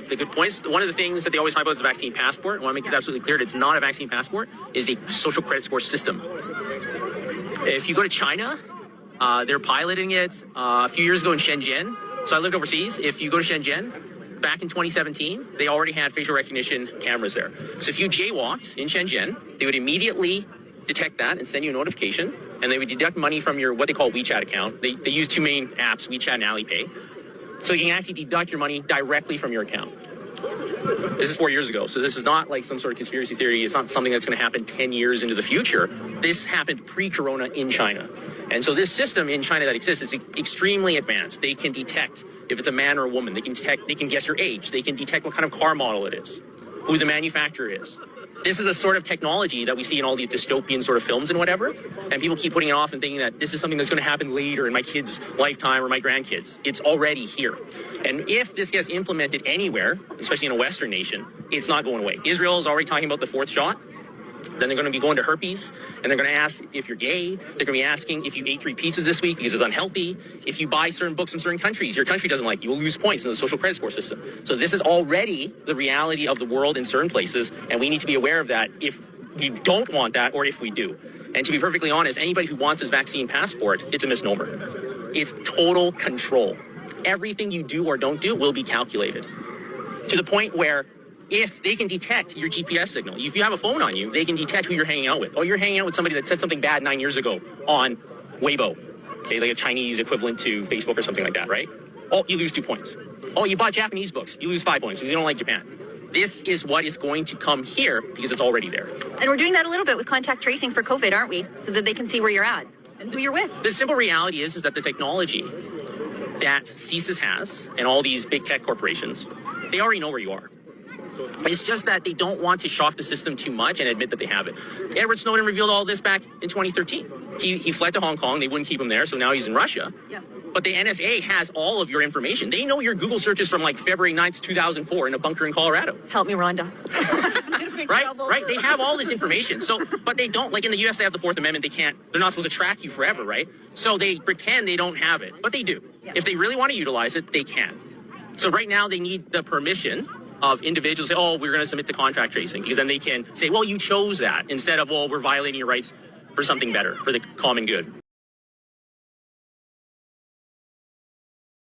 the good points. One of the things that they always talk about is a vaccine passport. I want to make this absolutely clear. It's not a vaccine passport. It's a social credit score system. If you go to China, they're piloting it a few years ago in Shenzhen. So I lived overseas. If you go to Shenzhen, back in 2017, they already had facial recognition cameras there. So if you jaywalked in Shenzhen, they would immediately detect that and send you a notification, and they would deduct money from your what they call WeChat account. They use two main apps, WeChat and Alipay. So you can actually deduct your money directly from your account. This is 4 years ago, so this is not like some sort of conspiracy theory. It's not something that's going to happen 10 years into the future. This happened pre-corona in China. And so this system in China that exists is extremely advanced. They can detect if it's a man or a woman. They can guess your age. They can detect what kind of car model it is, who the manufacturer is. This is a sort of technology that we see in all these dystopian sort of films and whatever. And people keep putting it off and thinking that this is something that's going to happen later in my kid's lifetime or my grandkids. It's already here. And if this gets implemented anywhere, especially in a Western nation, it's not going away. Israel is already talking about the fourth shot. Then they're going to be going to herpes, and they're going to ask if you're gay. They're going to be asking if you ate 3 pizzas this week because it's unhealthy. If you buy certain books from certain countries, your country doesn't like you, will lose points in the social credit score system. So this is already the reality of the world in certain places, and we need to be aware of that if we don't want that or if we do. And to be perfectly honest, anybody who wants this vaccine passport, it's a misnomer. It's total control. Everything you do or don't do will be calculated to the point where if they can detect your GPS signal, if you have a phone on you, they can detect who you're hanging out with. Oh, you're hanging out with somebody that said something bad 9 years ago on Weibo, okay, like a Chinese equivalent to Facebook or something like that, right? Oh, you lose 2 points. Oh, you bought Japanese books, you lose 5 points because you don't like Japan. This is what is going to come here because it's already there. And we're doing that a little bit with contact tracing for COVID, aren't we? So that they can see where you're at and who you're with. The simple reality is that the technology that CSIS has and all these big tech corporations, they already know where you are. It's just that they don't want to shock the system too much and admit that they have it. Edward Snowden revealed all this back in 2013. He fled to Hong Kong. They wouldn't keep him there, so now he's in Russia. Yeah. But the NSA has all of your information. They know your Google searches from like February 9th, 2004 in a bunker in Colorado. Help me, Rhonda. Right? They have all this information. So, but they don't, like in the US, they have the Fourth Amendment. They're not supposed to track you forever, right? So they pretend they don't have it, but they do. Yeah. If they really want to utilize it, they can. So right now they need the permission of individuals say, oh, we're going to submit to contract tracing, because then they can say, well, you chose that, instead of, well, we're violating your rights for something better, for the common good.